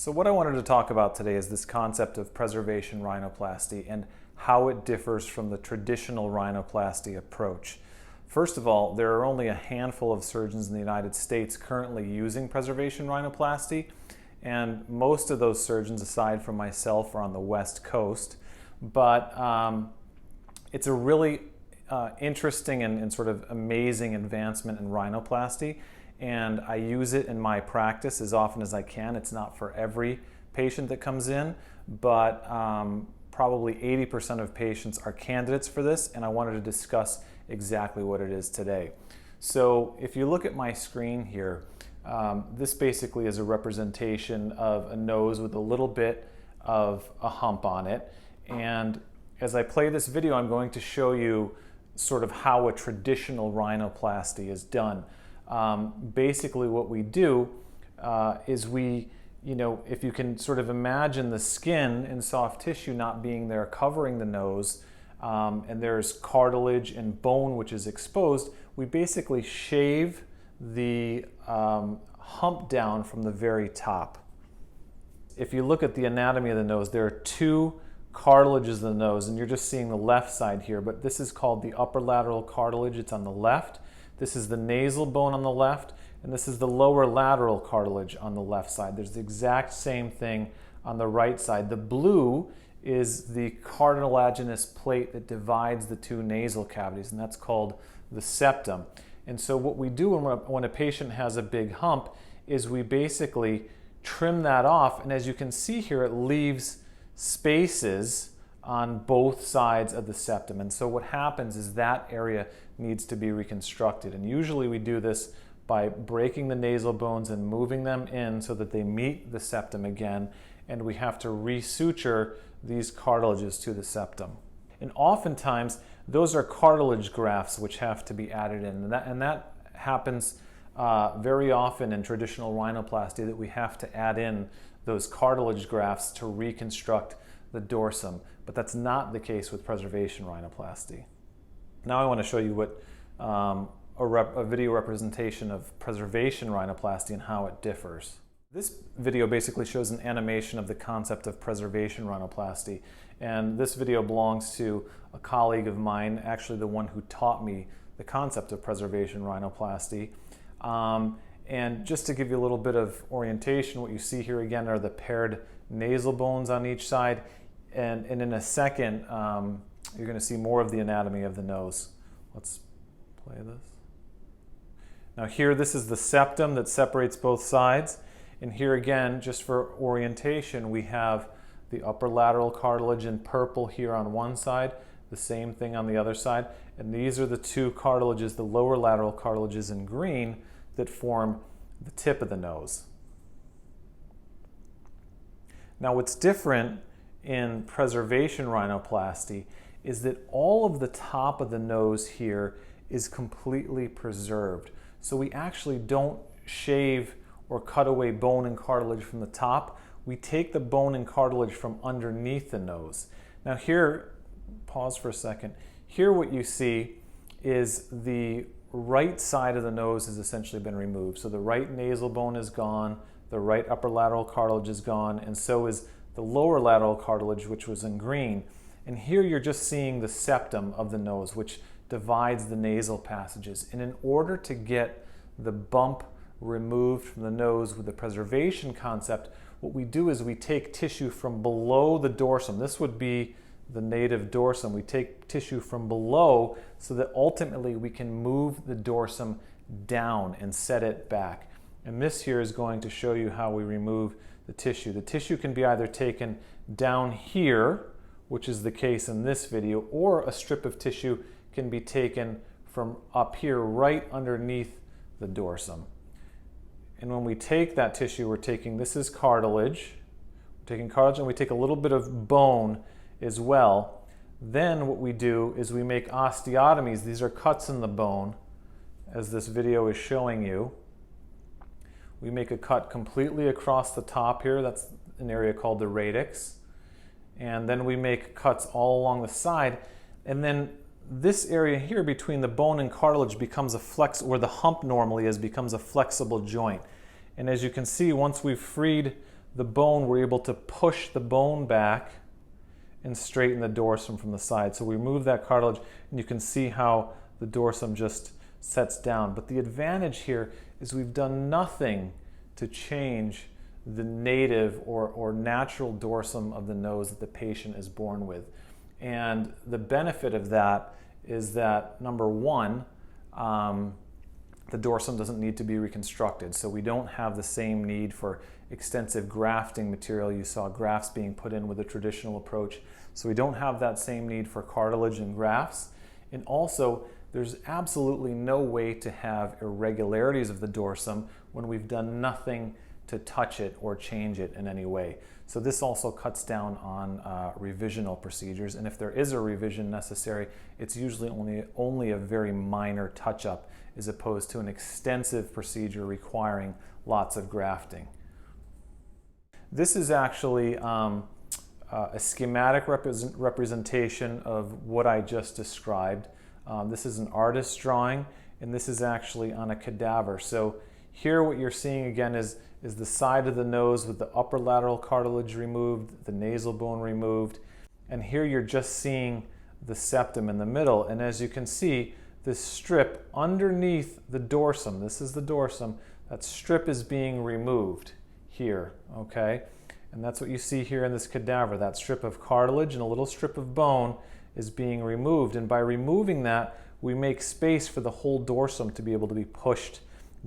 So what I wanted to talk about today is this concept of preservation rhinoplasty and how it differs from the traditional rhinoplasty approach. First of all, there are only a handful of surgeons in the United States currently using preservation rhinoplasty, and most of those surgeons, aside from myself, are on the West Coast. But it's a really interesting and sort of amazing advancement in rhinoplasty, and I use it in my practice as often as I can. It's not for every patient that comes in, but probably 80% of patients are candidates for this, and I wanted to discuss exactly what it is today. So if you look at my screen here, this basically is a representation of a nose with a little bit of a hump on it, and as I play this video, I'm going to show you sort of how a traditional rhinoplasty is done. Basically what we do is if you can sort of imagine the skin and soft tissue not being there covering the nose, and there's cartilage and bone which is exposed, we basically shave the hump down from the very top. If you look at the anatomy of the nose, there are two cartilages of the nose, and you're just seeing the left side here, but this is called the upper lateral cartilage. It's on the left. This is the nasal bone on the left, and this is the lower lateral cartilage on the left side. There's the exact same thing on the right side. The blue is the cartilaginous plate that divides the two nasal cavities, and that's called the septum. And so what we do when a patient has a big hump is we basically trim that off, and as you can see here, it leaves spaces on both sides of the septum. And so what happens is that area needs to be reconstructed. And usually we do this by breaking the nasal bones and moving them in so that they meet the septum again, and we have to resuture these cartilages to the septum. And oftentimes those are cartilage grafts which have to be added in, and that happens very often in traditional rhinoplasty, that we have to add in those cartilage grafts to reconstruct the dorsum, but that's not the case with preservation rhinoplasty. Now I want to show you what a video representation of preservation rhinoplasty and how it differs. This video basically shows an animation of the concept of preservation rhinoplasty, and this video belongs to a colleague of mine, actually the one who taught me the concept of preservation rhinoplasty. And just to give you a little bit of orientation, what you see here again are the paired nasal bones on each side, and in a second you're going to see more of the anatomy of the nose. Let's play this. Now here, this is the septum that separates both sides, and here again, just for orientation, we have the upper lateral cartilage in purple here on one side, the same thing on the other side, and these are the two cartilages, the lower lateral cartilages in green, that form the tip of the nose. Now what's different in preservation rhinoplasty is that all of the top of the nose here is completely preserved. So we actually don't shave or cut away bone and cartilage from the top. We take the bone and cartilage from underneath the nose. Now here, pause for a second. Here what you see is the right side of the nose has essentially been removed. So the right nasal bone is gone, the right upper lateral cartilage is gone, and so is the lower lateral cartilage, which was in green. And here you're just seeing the septum of the nose, which divides the nasal passages. And in order to get the bump removed from the nose with the preservation concept, what we do is we take tissue from below the dorsum. This would be the native dorsum. We take tissue from below so that ultimately we can move the dorsum down and set it back. And this here is going to show you how we remove the tissue. The tissue can be either taken down here, which is the case in this video, or a strip of tissue can be taken from up here right underneath the dorsum. And when we take that tissue, we're taking, this is cartilage, we're taking cartilage, and we take a little bit of bone as well. Then what we do is we make osteotomies. These are cuts in the bone, as this video is showing you. We make a cut completely across the top here. That's an area called the radix. And then we make cuts all along the side. And then this area here between the bone and cartilage becomes a flex, where the hump normally is, becomes a flexible joint. And as you can see, once we've freed the bone, we're able to push the bone back and straighten the dorsum from the side. So we remove that cartilage, and you can see how the dorsum just sets down. But the advantage here is we've done nothing to change the native or natural dorsum of the nose that the patient is born with. And the benefit of that is that, number one, the dorsum doesn't need to be reconstructed. So we don't have the same need for extensive grafting material. You saw grafts being put in with a traditional approach. So we don't have that same need for cartilage and grafts. And also, there's absolutely no way to have irregularities of the dorsum when we've done nothing to touch it or change it in any way. So this also cuts down on revisional procedures. And if there is a revision necessary, it's usually only a very minor touch-up as opposed to an extensive procedure requiring lots of grafting. This is actually a schematic representation of what I just described. This is an artist's drawing, and this is actually on a cadaver. So here what you're seeing again is the side of the nose with the upper lateral cartilage removed, the nasal bone removed, and here you're just seeing the septum in the middle. And as you can see, this strip underneath the dorsum, this is the dorsum, that strip is being removed here, okay? And that's what you see here in this cadaver. That strip of cartilage and a little strip of bone is being removed. And by removing that, we make space for the whole dorsum to be able to be pushed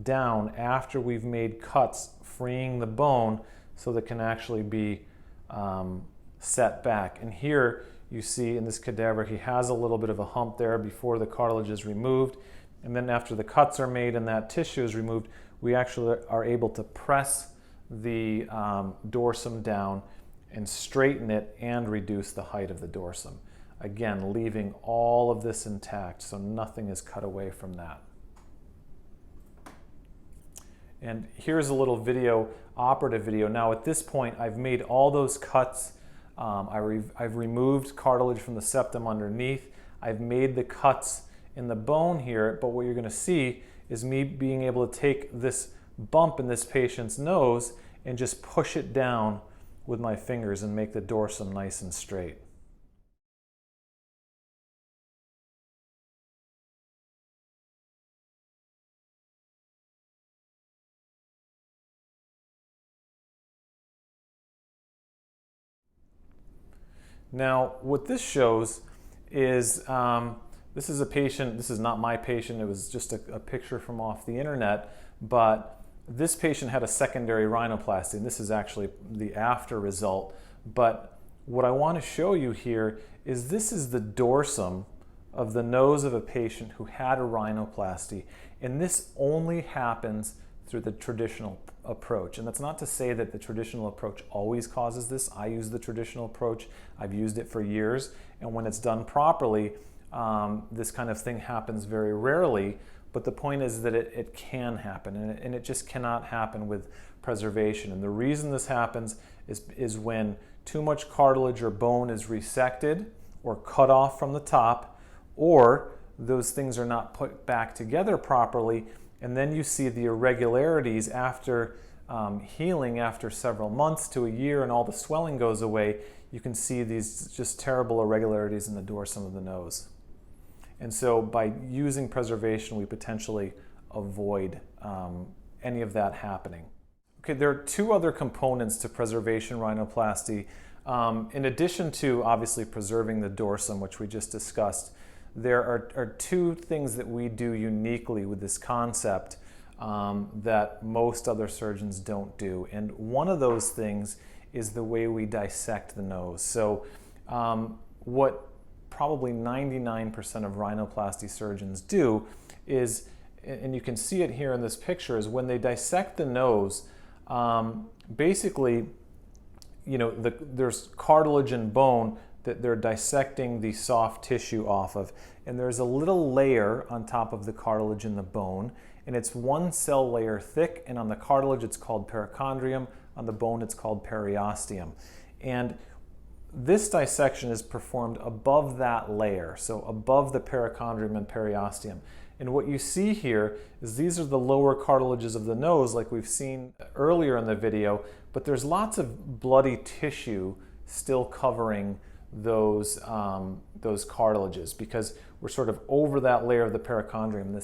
down after we've made cuts, freeing the bone so that it can actually be set back. And here you see in this cadaver, he has a little bit of a hump there before the cartilage is removed. And then after the cuts are made and that tissue is removed, we actually are able to press the dorsum down and straighten it and reduce the height of the dorsum. Again, leaving all of this intact, so nothing is cut away from that. And here's a little video, operative video. Now at this point, I've made all those cuts. I've removed cartilage from the septum underneath. I've made the cuts in the bone here, but what you're gonna see is me being able to take this bump in this patient's nose and just push it down with my fingers and make the dorsum nice and straight. Now, what this shows is, this is a patient, this is not my patient, it was just a picture from off the internet, but this patient had a secondary rhinoplasty, and this is actually the after result. But what I want to show you here is this is the dorsum of the nose of a patient who had a rhinoplasty, and this only happens through the traditional approach. And that's not to say that the traditional approach always causes this. I use the traditional approach. I've used it for years, and when it's done properly, this kind of thing happens very rarely. But the point is that it can happen, and it just cannot happen with preservation. And the reason this happens is when too much cartilage or bone is resected or cut off from the top, or those things are not put back together properly, and then you see the irregularities after healing after several months to a year, and all the swelling goes away. You can see these just terrible irregularities in the dorsum of the nose. And so by using preservation, we potentially avoid any of that happening. Okay, there are two other components to preservation rhinoplasty. In addition to obviously preserving the dorsum, which we just discussed, there are two things that we do uniquely with this concept that most other surgeons don't do. And one of those things is the way we dissect the nose. So what probably 99% of rhinoplasty surgeons do is, and you can see it here in this picture, is when they dissect the nose, basically, you know, there's cartilage and bone that they're dissecting the soft tissue off of, and there's a little layer on top of the cartilage and the bone, and it's one cell layer thick, and on the cartilage it's called perichondrium, on the bone it's called periosteum. And this dissection is performed above that layer, so above the perichondrium and periosteum. And what you see here is these are the lower cartilages of the nose like we've seen earlier in the video, but there's lots of bloody tissue still covering those cartilages because we're sort of over that layer of the perichondrium. The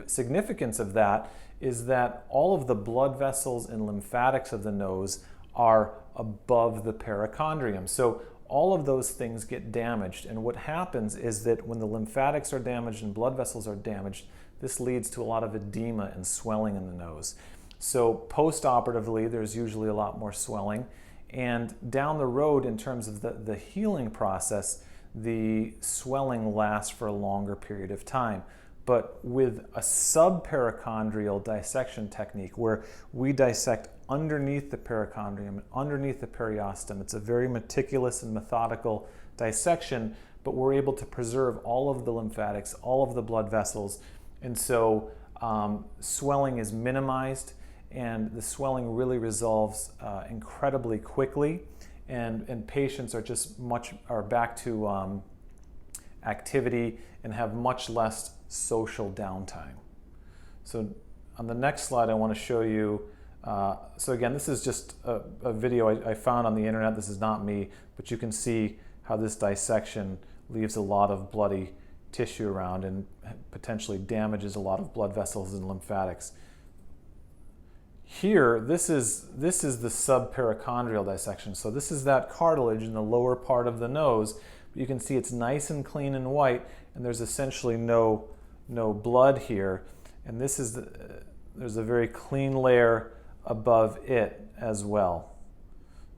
significance of that is that all of the blood vessels and lymphatics of the nose are above the perichondrium. So all of those things get damaged, and what happens is that when the lymphatics are damaged and blood vessels are damaged, this leads to a lot of edema and swelling in the nose. So post-operatively, there's usually a lot more swelling, and down the road in terms of the healing process, the swelling lasts for a longer period of time. But with a subperichondrial dissection technique where we dissect underneath the perichondrium, underneath the periosteum, it's a very meticulous and methodical dissection, but we're able to preserve all of the lymphatics, all of the blood vessels, and so swelling is minimized, and the swelling really resolves incredibly quickly, and patients are back to activity and have much less social downtime. So on the next slide I want to show you, so again this is just a video I found on the internet, this is not me, but you can see how this dissection leaves a lot of bloody tissue around and potentially damages a lot of blood vessels and lymphatics. Here, this is the subperichondrial dissection. So this is that cartilage in the lower part of the nose. You can see it's nice and clean and white, and there's essentially no blood here. And this is there's a very clean layer above it as well.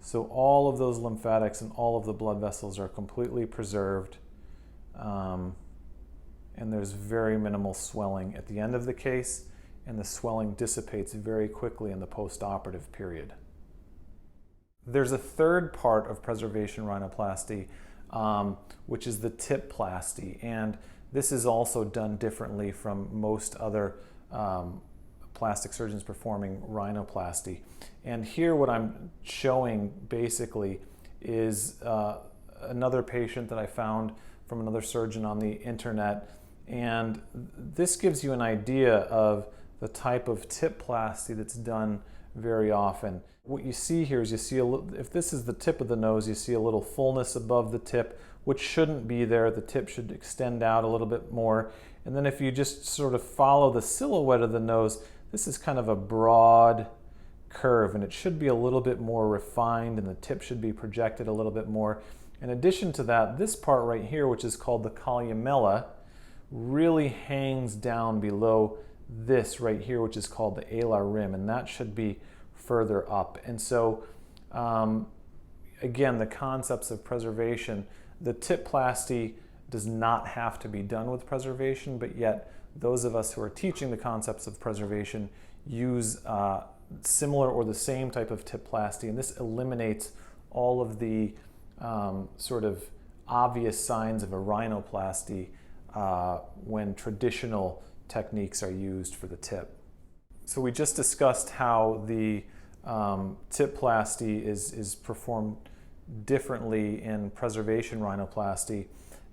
So all of those lymphatics and all of the blood vessels are completely preserved, and there's very minimal swelling at the end of the case, and the swelling dissipates very quickly in the post-operative period. There's a third part of preservation rhinoplasty, which is the Tip Plasti, and this is also done differently from most other plastic surgeons performing rhinoplasty. And here what I'm showing basically is another patient that I found from another surgeon on the internet, and this gives you an idea of the type of Tip Plasti that's done very often. What you see here is if this is the tip of the nose, you see a little fullness above the tip, which shouldn't be there. The tip should extend out a little bit more. And then if you just sort of follow the silhouette of the nose, this is kind of a broad curve, and it should be a little bit more refined, and the tip should be projected a little bit more. In addition to that, this part right here, which is called the columella, really hangs down below this right here, which is called the alar rim, and that should be further up. And so again, the concepts of preservation, the Tip Plasti does not have to be done with preservation, but yet those of us who are teaching the concepts of preservation use similar or the same type of Tip Plasti, and this eliminates all of the sort of obvious signs of a rhinoplasty when traditional techniques are used for the tip. So we just discussed how the Tip Plasti is performed differently in preservation rhinoplasty,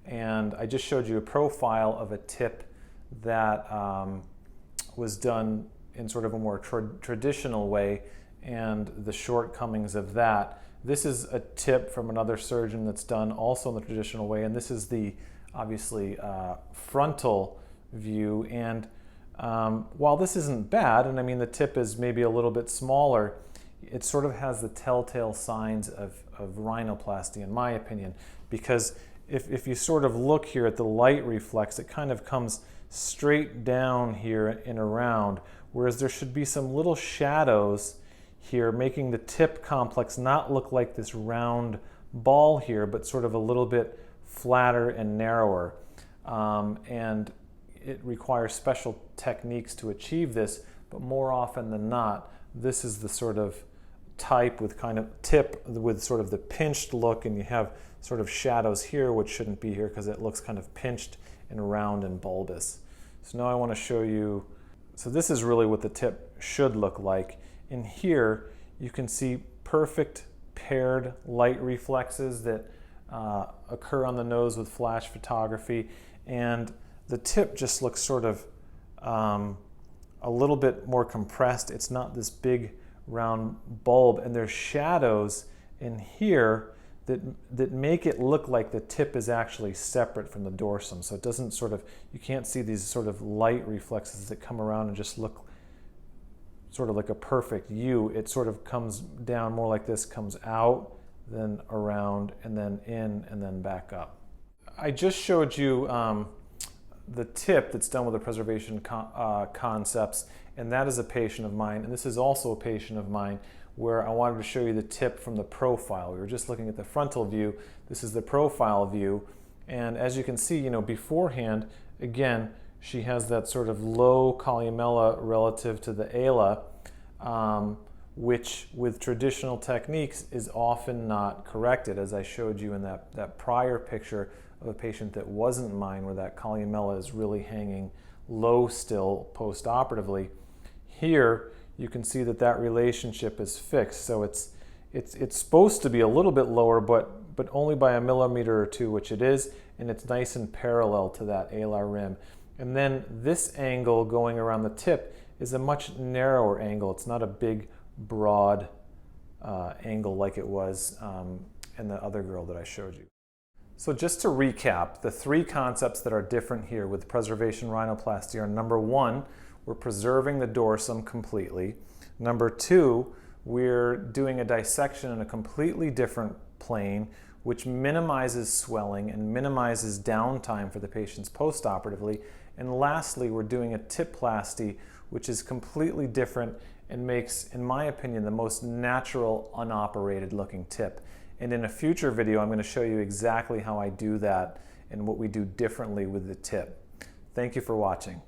and I just showed you a profile of a tip that was done in sort of a more traditional way and the shortcomings of that. This is a tip from another surgeon that's done also in the traditional way, and this is the obviously frontal view. And while this isn't bad, and I mean the tip is maybe a little bit smaller, it sort of has the telltale signs of rhinoplasty in my opinion, because if you sort of look here at the light reflex, it kind of comes straight down here and around, whereas there should be some little shadows here making the tip complex not look like this round ball here, but sort of a little bit flatter and narrower. And it requires special techniques to achieve this, but more often than not, this is the sort of type with kind of tip with sort of the pinched look, and you have sort of shadows here which shouldn't be here because it looks kind of pinched and round and bulbous. So now I want to show you, so this is really what the tip should look like. In here you can see perfect paired light reflexes that occur on the nose with flash photography, and the tip just looks sort of a little bit more compressed. It's not this big round bulb, and there's shadows in here that make it look like the tip is actually separate from the dorsum. So it doesn't sort of, you can't see these sort of light reflexes that come around and just look sort of like a perfect U. It sort of comes down more like this, comes out, then around, and then in, and then back up. I just showed you the tip that's done with the preservation concepts, and that is a patient of mine, and this is also a patient of mine where I wanted to show you the tip from the profile. We were just looking at the frontal view. This is the profile view, and as you can see, you know, beforehand, again, she has that sort of low columella relative to the ala, which with traditional techniques is often not corrected, as I showed you in that prior picture of a patient that wasn't mine, where that columella is really hanging low still post-operatively. Here you can see that that relationship is fixed, so it's supposed to be a little bit lower, but only by a millimeter or two, which it is, and it's nice and parallel to that alar rim. And then this angle going around the tip is a much narrower angle. It's not a big, broad angle like it was in the other girl that I showed you. So just to recap, the three concepts that are different here with preservation rhinoplasty are: number one, we're preserving the dorsum completely. Number two, we're doing a dissection in a completely different plane, which minimizes swelling and minimizes downtime for the patients post-operatively. And lastly, we're doing a tip plasti, which is completely different and makes, in my opinion, the most natural, unoperated looking tip. And in a future video, I'm going to show you exactly how I do that and what we do differently with the tip. Thank you for watching.